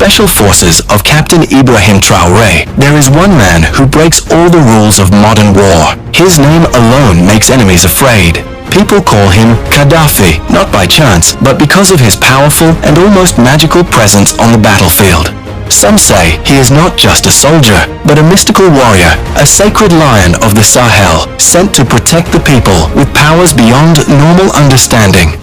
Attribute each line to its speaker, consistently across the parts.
Speaker 1: special forces of Captain Ibrahim Traore, there is one man who breaks all the rules of modern war. His name alone makes enemies afraid. People call him Gaddafi, not by chance, but because of his powerful and almost magical presence on the battlefield. Some say he is not just a soldier, but a mystical warrior, a sacred lion of the Sahel, sent to protect the people with powers beyond normal understanding.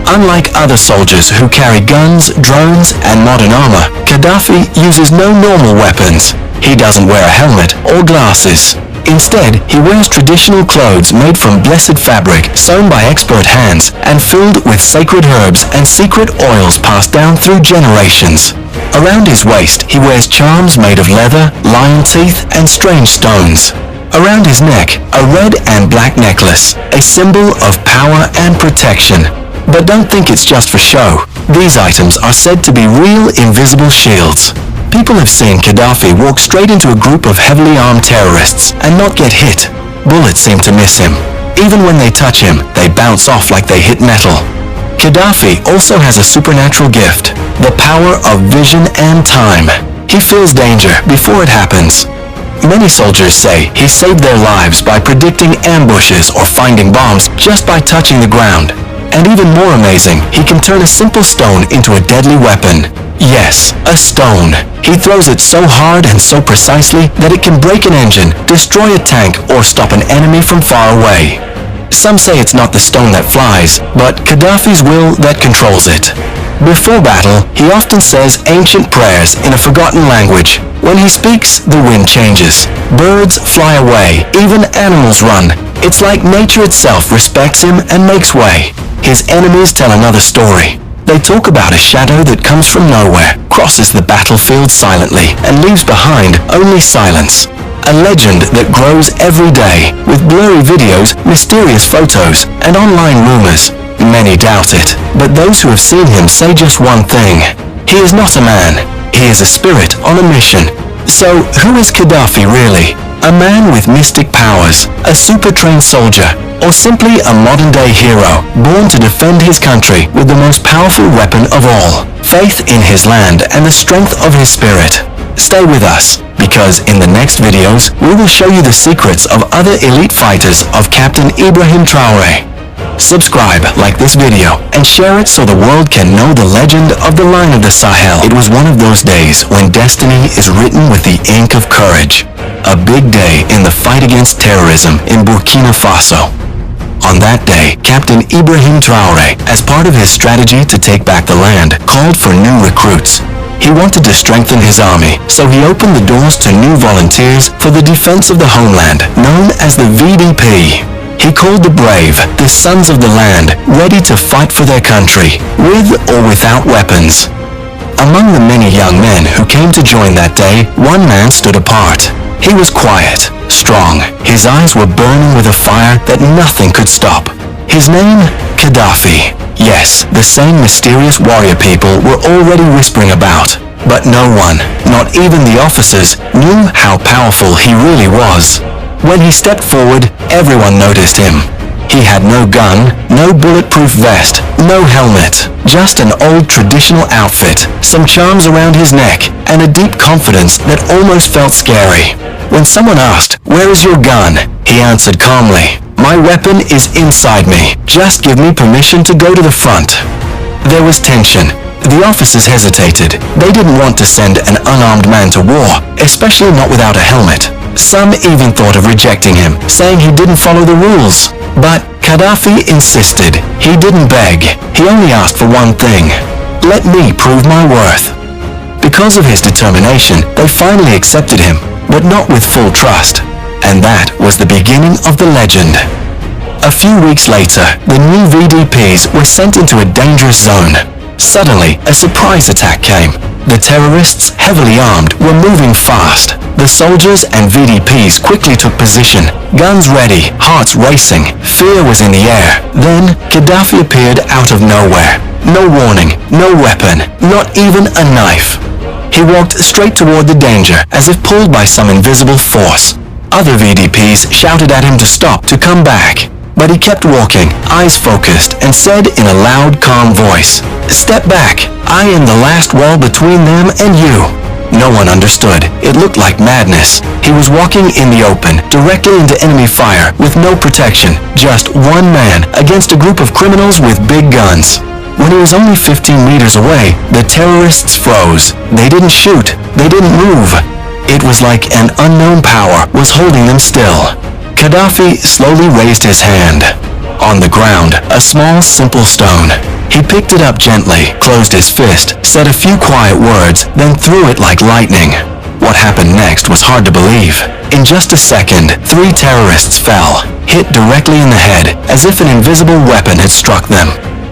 Speaker 1: Unlike other soldiers who carry guns, drones, and modern armor, Gaddafi uses no normal weapons. He doesn't wear a helmet or glasses. Instead, he wears traditional clothes made from blessed fabric, sewn by expert hands, and filled with sacred herbs and secret oils passed down through generations. Around his waist, he wears charms made of leather, lion teeth, and strange stones. Around his neck, a red and black necklace, a symbol of power and protection. But don't think it's just for show. These items are said to be real invisible shields. People have seen Gaddafi walk straight into a group of heavily armed terrorists and not get hit. Bullets seem to miss him. Even when they touch him, they bounce off like they hit metal. Gaddafi also has a supernatural gift, the power of vision and time. He feels danger before it happens. Many soldiers say he saved their lives by predicting ambushes or finding bombs just by touching the ground. And even more amazing, he can turn a simple stone into a deadly weapon. Yes, a stone. He throws it so hard and so precisely that it can break an engine, destroy a tank, or stop an enemy from far away. Some say it's not the stone that flies, but Gaddafi's will that controls it. Before battle, he often says ancient prayers in a forgotten language. When he speaks, the wind changes. Birds fly away, even animals run. It's like nature itself respects him and makes way. His enemies tell another story. They talk about a shadow that comes from nowhere, crosses the battlefield silently, and leaves behind only silence. A legend that grows every day, with blurry videos, mysterious photos, and online rumors. Many doubt it, but those who have seen him say just one thing. He is not a man. He is a spirit on a mission. So, who is Gaddafi really? A man with mystic powers, a super-trained soldier, or simply a modern-day hero, born to defend his country with the most powerful weapon of all, faith in his land and the strength of his spirit. Stay with us, because in the next videos, we will show you the secrets of other elite fighters of Captain Ibrahim Traore. Subscribe, like this video, and share it so the world can know the legend of the Lion of the Sahel. It was one of those days when destiny is written with the ink of courage. A big day in the fight against terrorism in Burkina Faso. On that day, Captain Ibrahim Traore, as part of his strategy to take back the land, called for new recruits. He wanted to strengthen his army, so he opened the doors to new volunteers for the defense of the homeland, known as the VDP. He called the brave, the sons of the land, ready to fight for their country, with or without weapons. Among the many young men who came to join that day, one man stood apart. He was quiet, strong. His eyes were burning with a fire that nothing could stop. His name? Gaddafi. Yes, the same mysterious warrior people were already whispering about. But no one, not even the officers, knew how powerful he really was. When he stepped forward, everyone noticed him. He had no gun, no bulletproof vest, no helmet, just an old traditional outfit, some charms around his neck, and a deep confidence that almost felt scary. When someone asked, "Where is your gun?" he answered calmly, "My weapon is inside me. Just give me permission to go to the front." There was tension. The officers hesitated. They didn't want to send an unarmed man to war, especially not without a helmet. Some even thought of rejecting him, saying he didn't follow the rules. But Gaddafi insisted. He didn't beg. He only asked for one thing. Let me prove my worth. Because of his determination, they finally accepted him, but not with full trust. And that was the beginning of the legend. A few weeks later, the new VDPs were sent into a dangerous zone. Suddenly, a surprise attack came. The terrorists, heavily armed, were moving fast. The soldiers and VDPs quickly took position, guns ready, hearts racing. Fear was in the air. Then, Gaddafi appeared out of nowhere. No warning, no weapon, not even a knife. He walked straight toward the danger, as if pulled by some invisible force. Other VDPs shouted at him to stop, to come back. But he kept walking, eyes focused, and said in a loud, calm voice, "Step back. I am the last wall between them and you." No one understood. It looked like madness. He was walking in the open, directly into enemy fire, with no protection. Just one man against a group of criminals with big guns. When he was only 15 meters away, the terrorists froze. They didn't shoot. They didn't move. It was like an unknown power was holding them still. Gaddafi slowly raised his hand. On the ground, a small, simple stone. He picked it up gently, closed his fist, said a few quiet words, then threw it like lightning. What happened next was hard to believe. In just a second, 3 terrorists fell, hit directly in the head, as if an invisible weapon had struck them.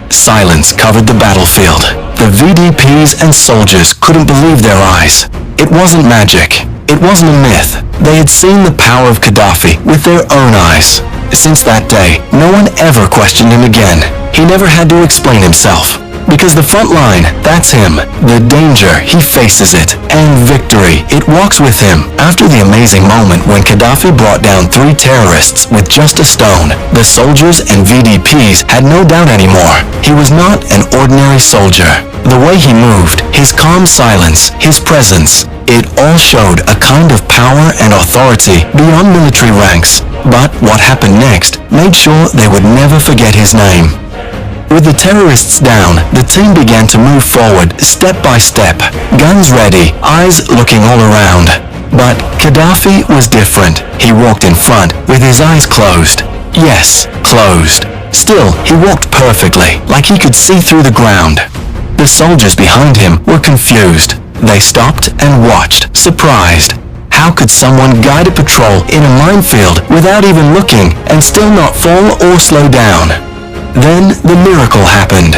Speaker 1: Silence covered the battlefield. The VDPs and soldiers couldn't believe their eyes. It wasn't magic. It wasn't a myth. They had seen the power of Gaddafi with their own eyes. Since that day, no one ever questioned him again. He never had to explain himself. Because the front line, that's him. The danger, he faces it. And victory, it walks with him. After the amazing moment when Gaddafi brought down 3 terrorists with just a stone, the soldiers and VDPs had no doubt anymore. He was not an ordinary soldier. The way he moved, his calm silence, his presence, it all showed a kind of power and authority beyond military ranks. But what happened next made sure they would never forget his name. With the terrorists down, the team began to move forward step by step, guns ready, eyes looking all around. But Gaddafi was different. He walked in front with his eyes closed. Yes, closed. Still, he walked perfectly, like he could see through the ground. The soldiers behind him were confused. They stopped and watched, surprised. How could someone guide a patrol in a minefield without even looking and still not fall or slow down? Then the miracle happened.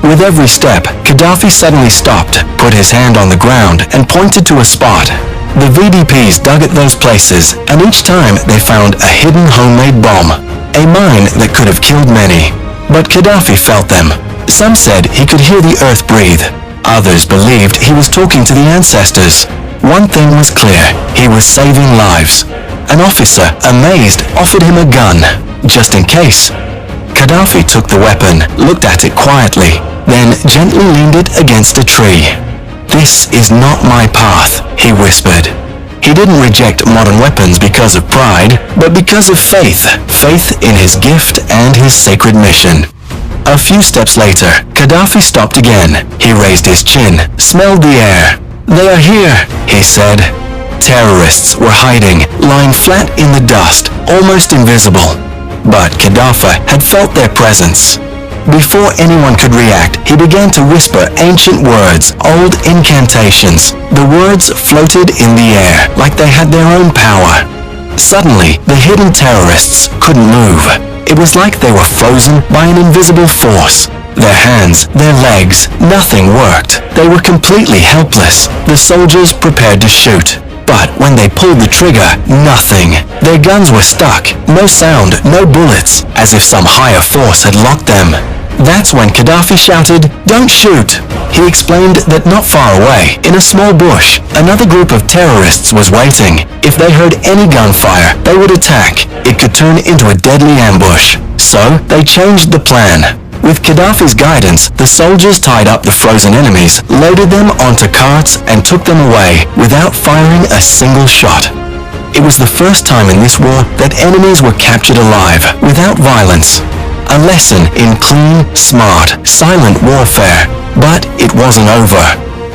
Speaker 1: With every step, Gaddafi suddenly stopped, put his hand on the ground, and pointed to a spot. The VDPs dug at those places, and each time they found a hidden homemade bomb, a mine that could have killed many. But Gaddafi felt them. Some said he could hear the earth breathe. Others believed he was talking to the ancestors. One thing was clear, he was saving lives. An officer, amazed, offered him a gun, just in case. Gaddafi took the weapon, looked at it quietly, then gently leaned it against a tree. "This is not my path," he whispered. He didn't reject modern weapons because of pride, but because of faith in his gift and his sacred mission. A few steps later, Gaddafi stopped again. He raised his chin, smelled the air. "They are here," he said. Terrorists were hiding, lying flat in the dust, almost invisible. But Gaddafi had felt their presence. Before anyone could react, he began to whisper ancient words, old incantations. The words floated in the air like they had their own power. Suddenly, the hidden terrorists couldn't move. It was like they were frozen by an invisible force. Their hands, their legs, nothing worked. They were completely helpless. The soldiers prepared to shoot. But when they pulled the trigger, nothing. Their guns were stuck. No sound, no bullets, as if some higher force had locked them. That's when Gaddafi shouted, "Don't shoot!" He explained that not far away, in a small bush, another group of terrorists was waiting. If they heard any gunfire, they would attack. It could turn into a deadly ambush. So they changed the plan. With Gaddafi's guidance, the soldiers tied up the frozen enemies, loaded them onto carts, and took them away without firing a single shot. It was the first time in this war that enemies were captured alive, without violence. A lesson in clean, smart, silent warfare. But it wasn't over.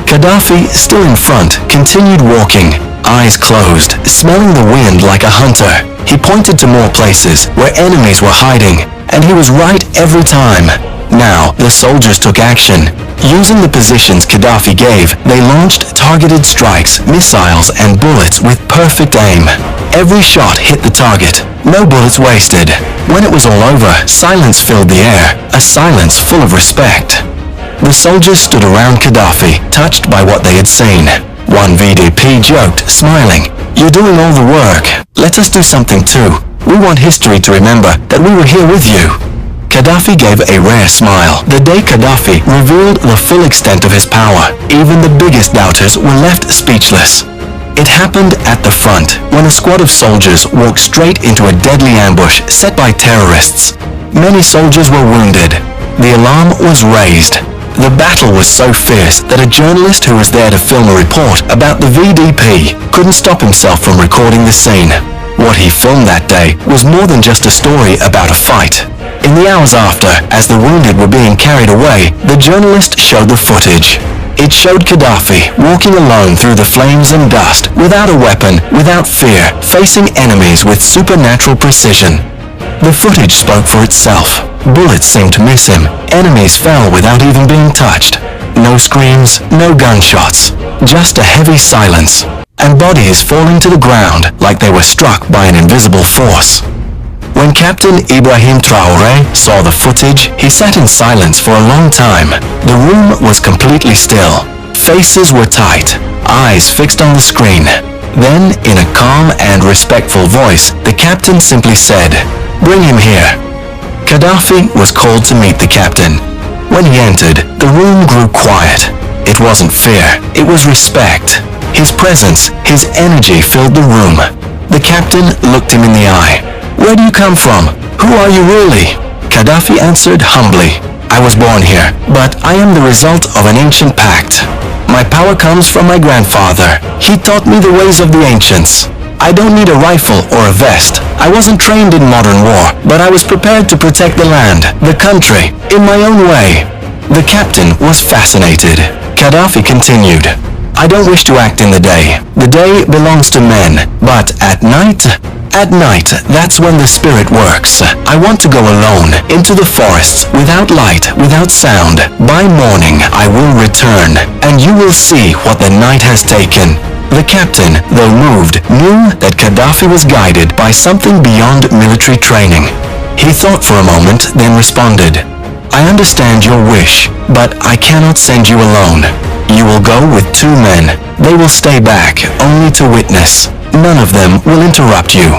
Speaker 1: Gaddafi, still in front, continued walking, eyes closed, smelling the wind like a hunter. He pointed to more places where enemies were hiding, and he was right every time. Now, the soldiers took action. Using the positions Gaddafi gave, they launched targeted strikes, missiles, and bullets with perfect aim. Every shot hit the target. No bullets wasted. When it was all over, silence filled the air, a silence full of respect. The soldiers stood around Gaddafi, touched by what they had seen. One VDP joked, smiling, "You're doing all the work. Let us do something too. We want history to remember that we were here with you." Gaddafi gave a rare smile. The day Gaddafi revealed the full extent of his power, even the biggest doubters were left speechless. It happened at the front, when a squad of soldiers walked straight into a deadly ambush set by terrorists. Many soldiers were wounded. The alarm was raised. The battle was so fierce that a journalist who was there to film a report about the VDP couldn't stop himself from recording the scene. What he filmed that day was more than just a story about a fight. In the hours after, as the wounded were being carried away, the journalist showed the footage. It showed Gaddafi walking alone through the flames and dust, without a weapon, without fear, facing enemies with supernatural precision. The footage spoke for itself. Bullets seemed to miss him. Enemies fell without even being touched. No screams, no gunshots, just a heavy silence, and bodies falling to the ground like they were struck by an invisible force. When Captain Ibrahim Traore saw the footage, he sat in silence for a long time. The room was completely still. Faces were tight, eyes fixed on the screen. Then, in a calm and respectful voice, the captain simply said, "Bring him here." Gaddafi was called to meet the captain. When he entered, the room grew quiet. It wasn't fear, it was respect. His presence, his energy filled the room. The captain looked him in the eye. "Where do you come from? Who are you really?" Gaddafi answered humbly, "I was born here, but I am the result of an ancient pact. My power comes from my grandfather. He taught me the ways of the ancients. I don't need a rifle or a vest. I wasn't trained in modern war, but I was prepared to protect the land, the country, in my own way." The captain was fascinated. Gaddafi continued, "I don't wish to act in the day. The day belongs to men, but at night, that's when the spirit works. I want to go alone into the forests, without light, without sound. By morning I will return, and you will see what the night has taken." The captain, though moved, knew that Gaddafi was guided by something beyond military training. He thought for a moment, then responded, "I understand your wish, but I cannot send you alone. You will go with 2 men. They will stay back, only to witness. None of them will interrupt you."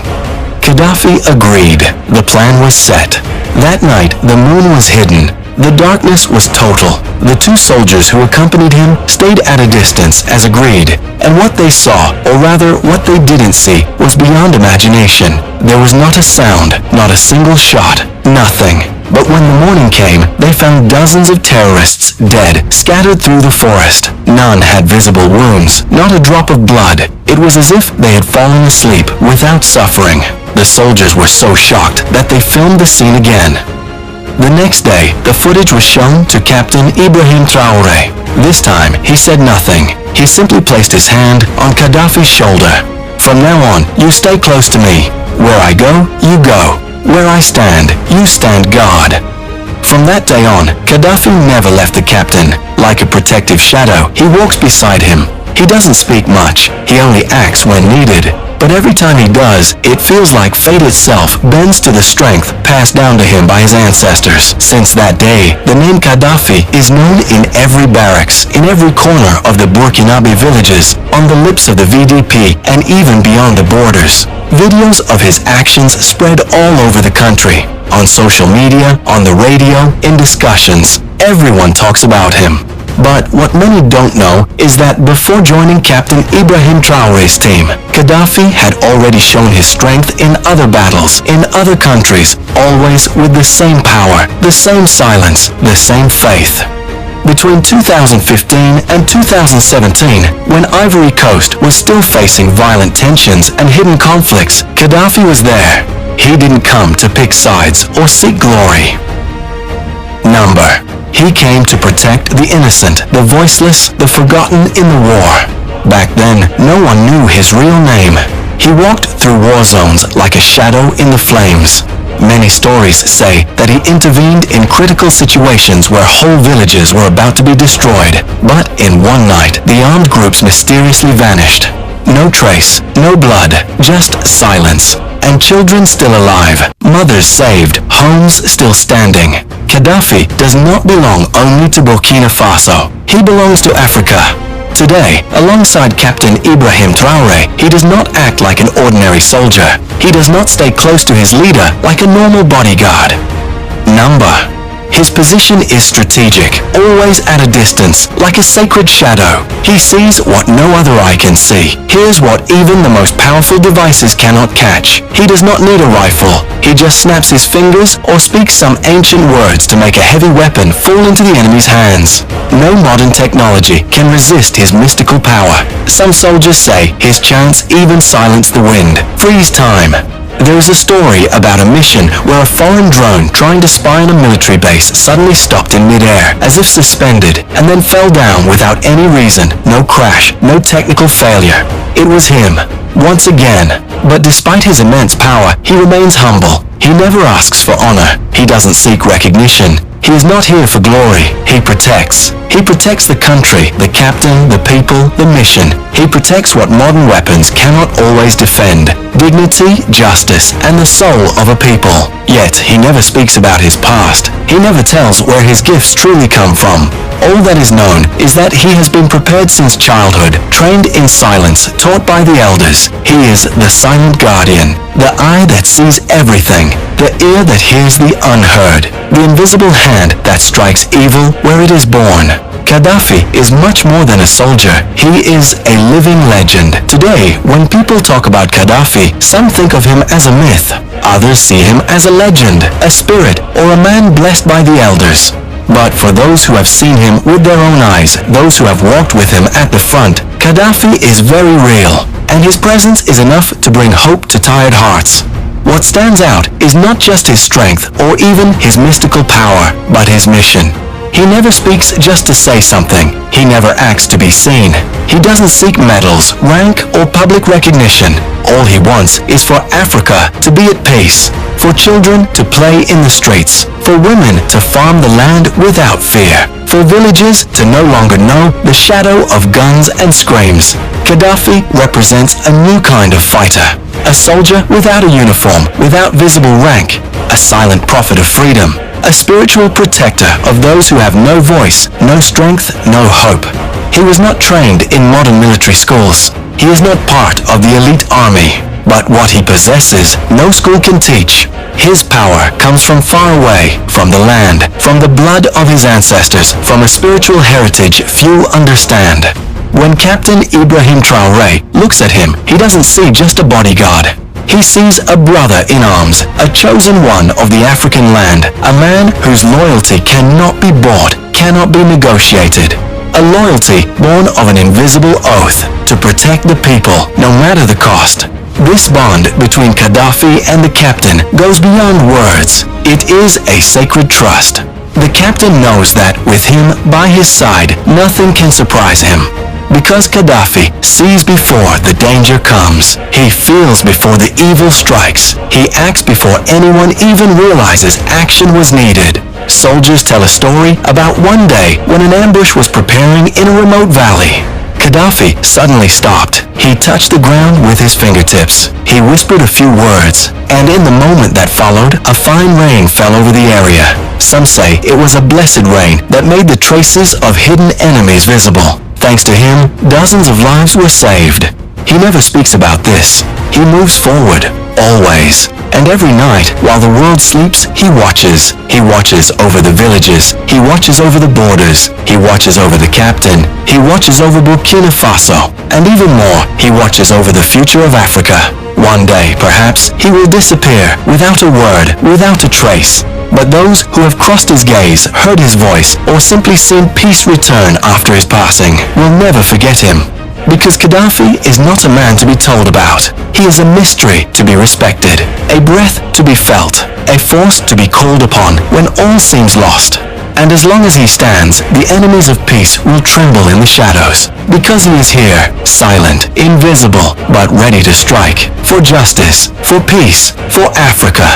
Speaker 1: Gaddafi agreed. The plan was set. That night, the moon was hidden. The darkness was total. The 2 soldiers who accompanied him stayed at a distance, as agreed, and what they saw, or rather what they didn't see, was beyond imagination. There was not a sound, not a single shot, nothing. But when the morning came, they found dozens of terrorists dead, scattered through the forest. None had visible wounds, not a drop of blood. It was as if they had fallen asleep without suffering. The soldiers were so shocked that they filmed the scene again. The next day, the footage was shown to Captain Ibrahim Traore. This time, he said nothing. He simply placed his hand on Gaddafi's shoulder. "From now on, you stay close to me. Where I go, you go. Where I stand, you stand guard." From that day on, Gaddafi never left the captain. Like a protective shadow, he walks beside him. He doesn't speak much. He only acts when needed. But every time he does, it feels like fate itself bends to the strength passed down to him by his ancestors. Since that day, the name Gaddafi is known in every barracks, in every corner of the Burkinabe villages, on the lips of the VDP, and even beyond the borders. Videos of his actions spread all over the country. On social media, on the radio, in discussions. Everyone talks about him. But what many don't know is that before joining Captain Ibrahim Traore's team, Gaddafi had already shown his strength in other battles, in other countries, always with the same power, the same silence, the same faith. Between 2015 and 2017, when Ivory Coast was still facing violent tensions and hidden conflicts, Gaddafi was there. He didn't come to pick sides or seek glory. Number. He came to protect the innocent, the voiceless, the forgotten in the war. Back then, no one knew his real name. He walked through war zones like a shadow in the flames. Many stories say that he intervened in critical situations where whole villages were about to be destroyed. But in one night, the armed groups mysteriously vanished. No trace, no blood, just silence. And children still alive, mothers saved, homes still standing. Gaddafi does not belong only to Burkina Faso. He belongs to Africa. Today, alongside Captain Ibrahim Traore, he does not act like an ordinary soldier. He does not stay close to his leader like a normal bodyguard. Number. His position is strategic, always at a distance, like a sacred shadow. He sees what no other eye can see, hears what even the most powerful devices cannot catch. He does not need a rifle. He just snaps his fingers or speaks some ancient words to make a heavy weapon fall into the enemy's hands. No modern technology can resist his mystical power. Some soldiers say his chants even silence the wind, freeze time. There is a story about a mission where a foreign drone trying to spy on a military base suddenly stopped in midair, as if suspended, and then fell down without any reason. No crash, no technical failure. It was him, once again. But despite his immense power, he remains humble. He never asks for honor. He doesn't seek recognition. He is not here for glory. He protects. He protects the country, the captain, the people, the mission. He protects what modern weapons cannot always defend: dignity, justice, and the soul of a people. Yet, he never speaks about his past. He never tells where his gifts truly come from. All that is known is that he has been prepared since childhood, trained in silence, taught by the elders. He is the silent guardian, the eye that sees everything, the ear that hears the unheard, the invisible hand that strikes evil where it is born. Gaddafi is much more than a soldier. He is a living legend. Today, when people talk about Gaddafi, some think of him as a myth. Others see him as a legend, a spirit, or a man blessed by the elders. But for those who have seen him with their own eyes, those who have walked with him at the front, Gaddafi is very real, and his presence is enough to bring hope to tired hearts. What stands out is not just his strength or even his mystical power, but his mission. He never speaks just to say something. He never acts to be seen. He doesn't seek medals, rank, or public recognition. All he wants is for Africa to be at peace, for children to play in the streets, for women to farm the land without fear, for villages to no longer know the shadow of guns and screams. Gaddafi represents a new kind of fighter, a soldier without a uniform, without visible rank, a silent prophet of freedom, a spiritual protector of those who have no voice, no strength, no hope. He was not trained in modern military schools. He is not part of the elite army. But what he possesses, no school can teach. His power comes from far away, from the land, from the blood of his ancestors, from a spiritual heritage few understand. When Captain Ibrahim Traore looks at him, he doesn't see just a bodyguard. He sees a brother in arms, a chosen one of the African land, a man whose loyalty cannot be bought, cannot be negotiated. A loyalty born of an invisible oath to protect the people, no matter the cost. This bond between Gaddafi and the captain goes beyond words. It is a sacred trust. The captain knows that with him by his side, nothing can surprise him. Because Gaddafi sees before the danger comes. He feels before the evil strikes. He acts before anyone even realizes action was needed. Soldiers tell a story about one day when an ambush was preparing in a remote valley. Gaddafi suddenly stopped. He touched the ground with his fingertips. He whispered a few words, and in the moment that followed, a fine rain fell over the area. Some say it was a blessed rain that made the traces of hidden enemies visible. Thanks to him, dozens of lives were saved. He never speaks about this. He moves forward, always. And every night, while the world sleeps, he watches. He watches over the villages. He watches over the borders. He watches over the captain. He watches over Burkina Faso. And even more, he watches over the future of Africa. One day, perhaps, he will disappear without a word, without a trace. But those who have crossed his gaze, heard his voice, or simply seen peace return after his passing will never forget him. Because Gaddafi is not a man to be told about. He is a mystery to be respected, a breath to be felt, a force to be called upon when all seems lost. And as long as he stands, the enemies of peace will tremble in the shadows. Because he is here, silent, invisible, but ready to strike, for justice, for peace, for Africa.